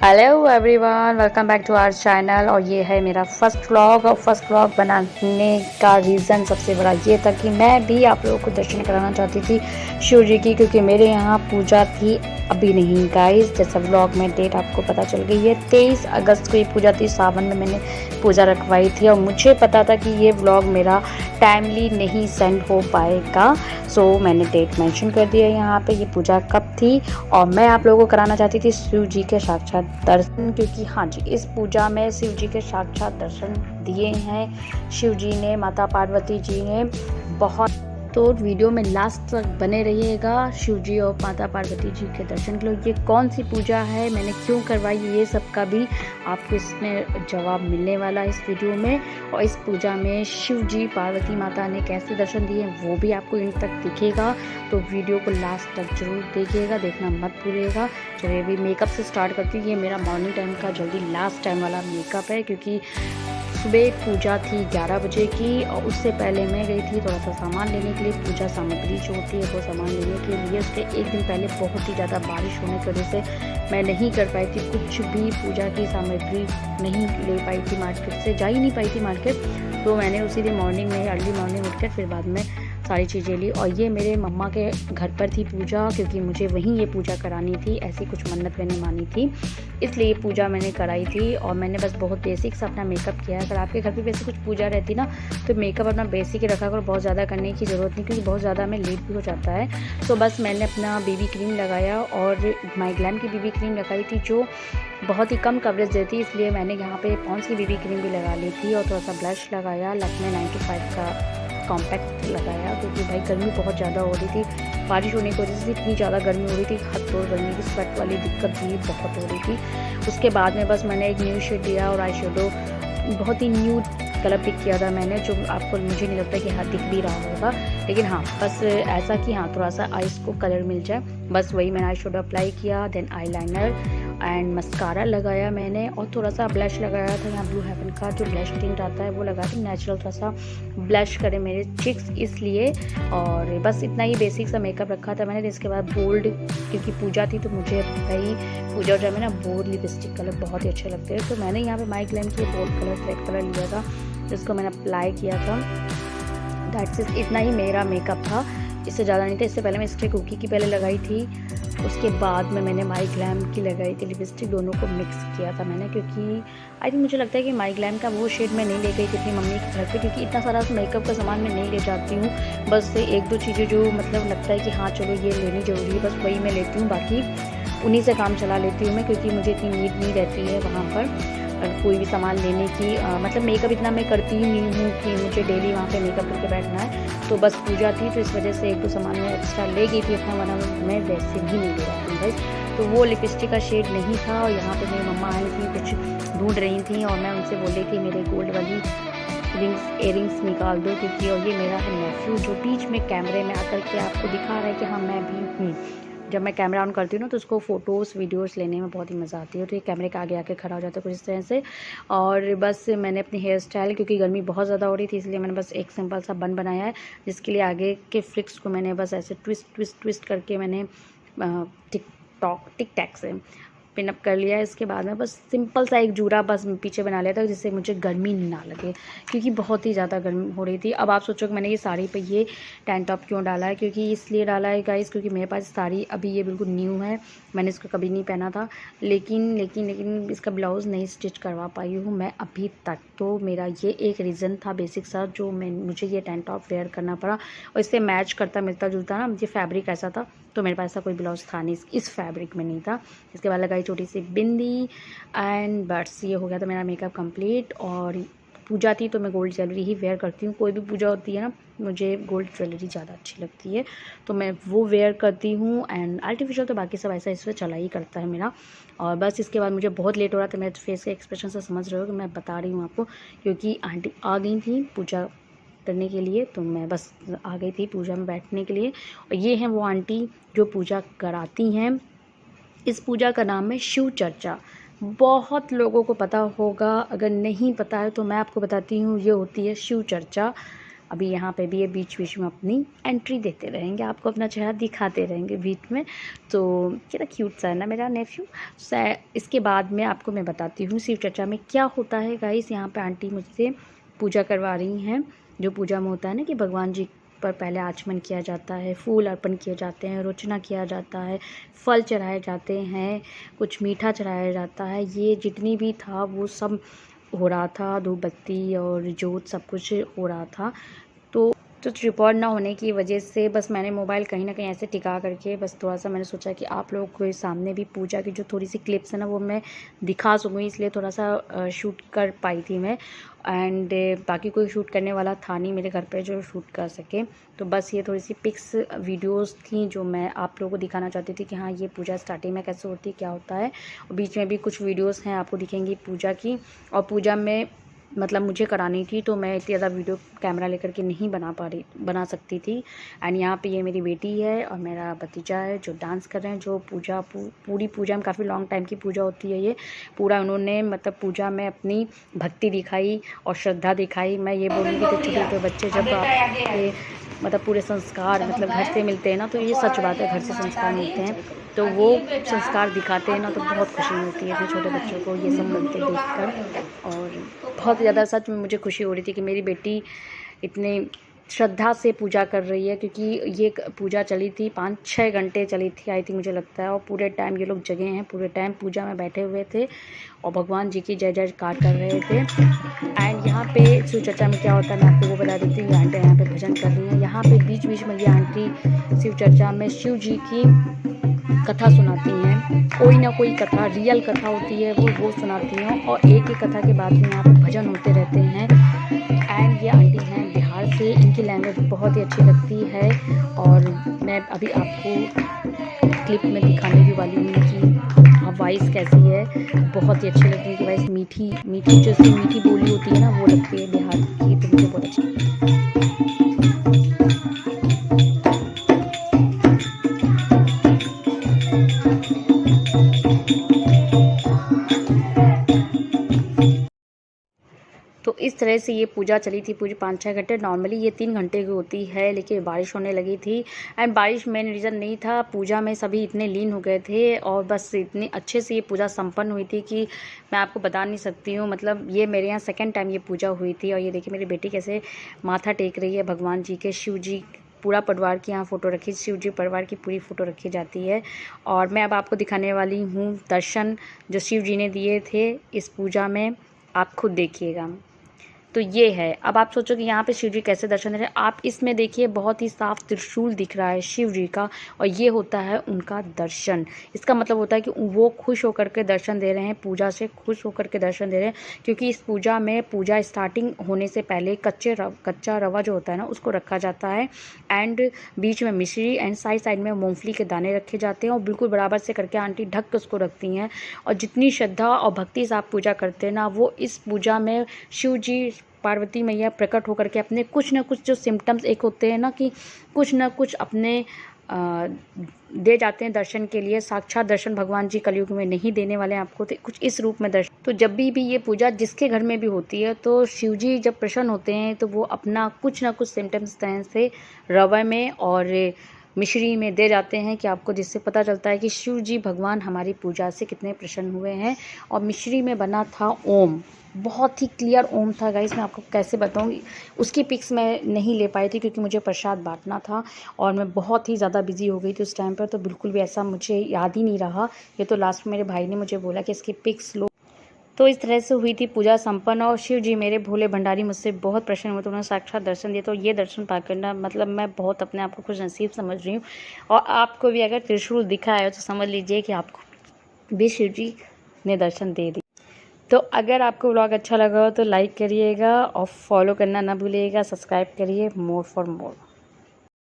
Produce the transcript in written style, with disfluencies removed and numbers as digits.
Hello everyone, welcome back to our channel. और ये है मेरा फर्स्ट व्लॉग। और फर्स्ट व्लॉग बनाने का रीज़न सबसे बड़ा ये था कि मैं भी आप लोगों को दर्शन कराना चाहती थी शिव जी की, क्योंकि मेरे यहाँ पूजा थी अभी नहीं गाइस। जैसा व्लॉग में डेट आपको पता चल गई है, 23 अगस्त को ये पूजा थी। सावन में मैंने पूजा रखवाई थी और मुझे पता था कि ये व्लॉग मेरा टाइमली नहीं सेंड हो पाएगा, सो मैंने डेट मेंशन कर दिया यहाँ पे ये पूजा कब थी। और मैं आप लोगों को कराना चाहती थी शिव जी के साक्षात दर्शन, क्योंकि हाँ जी, इस पूजा में शिव जी के साक्षात दर्शन दिए हैं शिव जी ने, माता पार्वती जी ने बहुत। तो वीडियो में लास्ट तक बने रहिएगा शिव जी और माता पार्वती जी के दर्शन के लिए। ये कौन सी पूजा है, मैंने क्यों करवाई, ये सब का भी आपको इसमें जवाब मिलने वाला है इस वीडियो में। और इस पूजा में शिव जी पार्वती माता ने कैसे दर्शन दिए वो भी आपको इन तक दिखेगा, तो वीडियो को लास्ट तक जरूर देखिएगा, देखना मत भूलिएगा। चलिए अभी मेकअप से स्टार्ट करती हूँ। ये मेरा मॉर्निंग टाइम का जल्दी लास्ट टाइम वाला मेकअप है, क्योंकि सुबह पूजा थी 11 बजे की और उससे पहले मैं गई थी थोड़ा सा सामान लेने के लिए, पूजा सामग्री जो होती है वो सामान लेने के लिए। उसके एक दिन पहले बहुत ही ज़्यादा बारिश होने की वजह से मैं नहीं कर पाई थी, कुछ भी पूजा की सामग्री नहीं ले पाई थी, मार्केट से जा ही नहीं पाई थी मार्केट। तो मैंने उसी दिन मॉर्निंग में अर्ली मॉर्निंग उठकर फिर बाद में सारी चीज़ें ली। और ये मेरे मम्मा के घर पर थी पूजा, क्योंकि मुझे वहीं ये पूजा करानी थी, ऐसी कुछ मन्नत मैंने मानी थी, इसलिए ये पूजा मैंने कराई थी। और मैंने बस बहुत बेसिक सा अपना मेकअप किया है। अगर आपके घर पे वैसे कुछ पूजा रहती ना, तो मेकअप अपना बेसिक ही रखा करो, बहुत ज़्यादा करने की ज़रूरत नहीं, क्योंकि बहुत ज़्यादा में लेट भी हो जाता है। तो बस मैंने अपना बीबी क्रीम लगाया और माइग्लैम की बीबी क्रीम लगाई थी, जो बहुत ही कम कवरेज देती, इसलिए मैंने यहाँ पे पॉन्ड्स की बीबी क्रीम भी लगा ली थी। और थोड़ा सा ब्लश लगाया, लैक्मे 95 का कॉम्पैक्ट लगाया, क्योंकि भाई गर्मी बहुत ज़्यादा हो रही थी, बारिश होने की वजह से इतनी ज़्यादा गर्मी हो रही थी, हद तोड़ गर्मी की स्वेट वाली दिक्कत भी बहुत हो रही थी। उसके बाद में बस मैंने एक न्यू शेड लिया और आई शेडो बहुत ही न्यू कलर पिक किया था मैंने, जो आपको मुझे नहीं लगता कि हाँ दिख भी रहा होगा, लेकिन हाँ बस ऐसा कि हाँ थोड़ा सा आइस को कलर मिल जाए, बस वही मैंने आई शेडो अप्लाई किया। Then eyeliner and mascara लगाया मैंने, और थोड़ा सा ब्लश लगाया था, यहाँ ब्लू हेवन का जो ब्लश टिंट आता है वो लगाया था, नेचुरल थोड़ा सा ब्लश करे मेरे चिक्स इसलिए। और बस इतना ही बेसिक सा मेकअप रखा था मैंने। इसके बाद बोल्ड, क्योंकि पूजा थी तो मुझे भाई पूजा टाइम में ना बोल्ड लिपस्टिक कलर बहुत ही अच्छे लगते हैं, तो मैंने यहाँ पे माइग्लैम की बोल्ड कलर रेड कलर लिया था, जिसको मैंने अप्लाई किया था। दैट्स इट, इतना ही मेरा मेकअप था, इससे ज़्यादा नहीं था। इससे पहले मैं स्ट्रे कुकी की पहले लगाई थी, उसके बाद में मैंने माइग्लैम की लगाई थी लिपस्टिक, दोनों को मिक्स किया था मैंने, क्योंकि आई थिंक मुझे लगता है कि माइग्लैम का वो शेड मैं नहीं ले गई थी अपनी मम्मी के घर पे, क्योंकि इतना सारा मेकअप का सामान मैं नहीं ले जाती हूँ। बस एक दो चीज़ें जो मतलब लगता है कि हाँ चलो ये लेनी ज़रूरी है, बस वही मैं लेती हूँ, बाकी उन्हीं से काम चला लेती हूँ मैं, क्योंकि मुझे इतनी नीड नहीं रहती है वहाँ पर कोई भी सामान लेने की। मतलब मेकअप इतना मैं करती ही नहीं हूँ कि मुझे डेली वहाँ पे मेकअप करके बैठना है, तो बस पूजा थी तो इस वजह से एक दो सामान मैं एक्स्ट्रा ले गई थी अपना, वरना मैं वैसे भी नहीं ले जाती भाई। तो वो लिपस्टिक का शेड नहीं था, और यहाँ पे मेरी मम्मा आई थी, कुछ ढूंढ रही थी, और मैं उनसे बोल रही थी मेरे गोल्ड वाली इयरिंग्स निकाल दो, क्योंकि और ये मेरा है नेफ्यू, जो बीच में कैमरे में आकर के आपको दिखा रहा है कि हाँ मैं भी हूँ। जब मैं कैमरा ऑन करती हूँ ना, तो उसको फ़ोटोज़ वीडियोज़ लेने में बहुत ही मज़ा आती है, तो ये कैमरे के आगे आके खड़ा हो जाता है कुछ इस तरह से। और बस मैंने अपनी हेयर स्टाइल, क्योंकि गर्मी बहुत ज़्यादा हो रही थी, इसलिए मैंने बस एक सिंपल सा बन बनाया है, जिसके लिए आगे के फ्लिक्स को मैंने बस ऐसे ट्विस्ट करके मैंने टिक टैक से पिनअप कर लिया है। इसके बाद में बस सिंपल सा एक जूड़ा बस पीछे बना लिया था, जिससे मुझे गर्मी ना लगे, क्योंकि बहुत ही ज़्यादा गर्मी हो रही थी। अब आप सोचो कि मैंने ये साड़ी पे ये टैंक टॉप क्यों डाला है, क्योंकि इसलिए डाला है गाइस, क्योंकि मेरे पास साड़ी अभी ये बिल्कुल न्यू है, मैंने इसको कभी नहीं पहना था, लेकिन इसका ब्लाउज़ नहीं स्टिच करवा पाई हूँ मैं अभी तक। तो मेरा ये एक रीज़न था बेसिक सा, जो मुझे ये टैंक टॉप वेयर करना पड़ा, और इससे मैच करता मिलता जुलता ना ये फैब्रिक ऐसा था, तो मेरे पास ऐसा कोई ब्लाउज़ था नहीं, इस फैब्रिक में नहीं था। इसके बाद लगाई छोटी सी बिंदी एंड बस, ये हो गया था मेरा मेकअप कंप्लीट। और पूजा थी तो मैं गोल्ड ज्वेलरी ही वेयर करती हूँ, कोई भी पूजा होती है ना, मुझे गोल्ड ज्वेलरी ज़्यादा अच्छी लगती है, तो मैं वो वेयर करती हूँ। एंड आर्टिफिशियल तो बाकी सब ऐसा इससे चला ही करता है मेरा। और बस इसके बाद मुझे बहुत लेट हो रहा था, मेरे फेस के एक्सप्रेशन से समझ रहे हो कि मैं बता रही हूँ आपको, क्योंकि आंटी आ गई थी पूजा करने के लिए, तो मैं बस आ गई थी पूजा में बैठने के लिए। और ये हैं वो आंटी जो पूजा कराती हैं। इस पूजा का नाम है शिव चर्चा, बहुत लोगों को पता होगा, अगर नहीं पता है तो मैं आपको बताती हूँ, ये होती है शिव चर्चा। अभी यहाँ पे भी ये बीच बीच में अपनी एंट्री देते रहेंगे, आपको अपना चेहरा दिखाते रहेंगे बीच में। तो कितना क्यूट सा है ना मेरा नेफ्यू। इसके बाद में आपको मैं बताती हूँ शिव चर्चा में क्या होता है गाइस। यहाँ पे आंटी मुझसे पूजा करवा रही हैं। जो पूजा में होता है ना कि भगवान जी पर पहले आचमन किया जाता है, फूल अर्पण किए जाते हैं, रोचना किया जाता है, फल चढ़ाए जाते हैं, कुछ मीठा चढ़ाया जाता है। ये जितनी भी था वो सब हो रहा था, धूप बत्ती और जोत सब कुछ हो रहा था। तो ट्रिपॉड ना होने की वजह से बस मैंने मोबाइल कहीं ना कहीं ऐसे टिका करके बस थोड़ा सा मैंने सोचा कि आप लोगों के सामने भी पूजा की जो थोड़ी सी क्लिप्स है ना वो मैं दिखा सकूँ, इसलिए थोड़ा सा शूट कर पाई थी मैं। एंड बाकी कोई शूट करने वाला था नहीं मेरे घर पे जो शूट कर सके। तो बस ये थोड़ी सी पिक्स वीडियोस थी जो मैं आप लोगों को दिखाना चाहती थी कि हाँ ये पूजा स्टार्टिंग में कैसे होती है, क्या होता है। और बीच में भी कुछ वीडियोस हैं आपको दिखेंगी पूजा की। और पूजा में मतलब मुझे करानी थी तो मैं इतनी ज़्यादा वीडियो कैमरा लेकर के नहीं बना सकती थी। एंड यहाँ पे ये मेरी बेटी है और मेरा भतीजा है जो डांस कर रहे हैं, जो पूजा पूरी पूजा में काफ़ी लॉन्ग टाइम की पूजा होती है ये पूरा उन्होंने मतलब पूजा में अपनी भक्ति दिखाई और श्रद्धा दिखाई। मैं ये बोलूँगी कि छोटे छोटे बच्चे जब आपके मतलब पूरे संस्कार मतलब घर से मिलते हैं ना, तो ये सच बात है, घर से संस्कार मिलते हैं तो वो संस्कार दिखाते हैं ना, तो बहुत खुशी होती है अपने छोटे बच्चों को ये सब करते देखकर। और बहुत ज़्यादा सच में मुझे खुशी हो रही थी कि मेरी बेटी इतने श्रद्धा से पूजा कर रही है, क्योंकि ये पूजा चली थी 5-6 घंटे चली थी आई थिंक मुझे लगता है। और पूरे टाइम ये लोग जगे हैं, पूरे टाइम पूजा में बैठे हुए थे और भगवान जी की जय जयकार कर रहे थे। एंड यहाँ पे शिव चर्चा में क्या होता है मैं आपको वो बता देती हूँ। ये आंटी यहाँ पे भजन कर रही हैं, यहाँ पे बीच बीच में ये आंटी शिव चर्चा में शिव जी की कथा सुनाती हैं। कोई ना कोई कथा रियल कथा होती है वो सुनाती हैं और एक एक कथा के बाद में यहाँ पे भजन होते रहते हैं। एंड ये आंटी हैं बिहार से, इनकी लैंग्वेज बहुत ही अच्छी लगती है। और मैं अभी आपको क्लिप में दिखाने भी वाली हूँ कि वॉइस कैसी है, बहुत ही अच्छी लगती है इनकी वॉइस। मीठी मीठी जो सी मीठी बोली होती है ना वो लगती है बिहार की, तो मुझे बहुत अच्छी तो इस तरह से ये पूजा चली थी पूरी 5-6 घंटे। नॉर्मली ये 3 घंटे की होती है लेकिन बारिश होने लगी थी। एंड बारिश मेन रीज़न नहीं था, पूजा में सभी इतने लीन हो गए थे और बस इतनी अच्छे से ये पूजा संपन्न हुई थी कि मैं आपको बता नहीं सकती हूँ। मतलब ये मेरे यहाँ सेकेंड टाइम ये पूजा हुई थी। और ये देखिए मेरी बेटी कैसे माथा टेक रही है भगवान जी के, शिव जी पूरा परिवार की यहाँ फ़ोटो रखी, शिव जी परिवार की पूरी फ़ोटो रखी जाती है। और मैं अब आपको दिखाने वाली हूँ दर्शन जो शिव जी ने दिए थे इस पूजा में, आप खुद देखिएगा। तो ये है, अब आप सोचो कि यहाँ पे शिव जी कैसे दर्शन दे रहे हैं। आप इसमें देखिए बहुत ही साफ त्रिशूल दिख रहा है शिव जी का और ये होता है उनका दर्शन। इसका मतलब होता है कि वो खुश होकर के दर्शन दे रहे हैं, पूजा से खुश होकर के दर्शन दे रहे हैं। क्योंकि इस पूजा में पूजा स्टार्टिंग होने से पहले कच्चा रवा जो होता है ना उसको रखा जाता है। एंड बीच में मिश्री एंड साइड में मूँगफली के दाने रखे जाते हैं और बिल्कुल बराबर से करके आंटी ढक के उसको रखती हैं। और जितनी श्रद्धा और भक्ति से आप पूजा करते हैं ना, वो इस पूजा में शिव जी पार्वती मैया प्रकट होकर के अपने कुछ ना कुछ जो सिम्टम्स एक होते हैं ना कि कुछ ना कुछ अपने दे जाते हैं दर्शन के लिए। साक्षात दर्शन भगवान जी कलयुग में नहीं देने वाले आपको, तो कुछ इस रूप में दर्शन। तो जब भी ये पूजा जिसके घर में भी होती है तो शिव जी जब प्रसन्न होते हैं तो वो अपना कुछ ना कुछ सिम्टम्स तरह से रवा में और मिश्री में दे जाते हैं कि आपको, जिससे पता चलता है कि शिव जी भगवान हमारी पूजा से कितने प्रसन्न हुए हैं। और मिश्री में बना था ओम, बहुत ही क्लियर ओम था गाइस। मैं आपको कैसे बताऊँ, उसकी पिक्स मैं नहीं ले पाई थी क्योंकि मुझे प्रसाद बांटना था और मैं बहुत ही ज़्यादा बिजी हो गई थी उस टाइम पर, तो बिल्कुल भी ऐसा मुझे याद ही नहीं रहा। ये तो लास्ट में मेरे भाई ने मुझे बोला कि इसकी पिक्स लो। तो इस तरह से हुई थी पूजा संपन्न और शिव जी मेरे भोले भंडारी मुझसे बहुत प्रसन्न हुए, तो उन्होंने साक्षात दर्शन दिए। तो ये दर्शन पा करना मतलब मैं बहुत अपने आप को खुश नसीब समझ रही हूँ। और आपको भी अगर त्रिशूल दिखा है तो समझ लीजिए कि आपको भी शिव जी ने दर्शन दे दिए। तो अगर आपको व्लॉग अच्छा लगा हो तो लाइक करिएगा और फॉलो करना ना भूलिएगा, सब्सक्राइब करिए मोर फॉर मोर।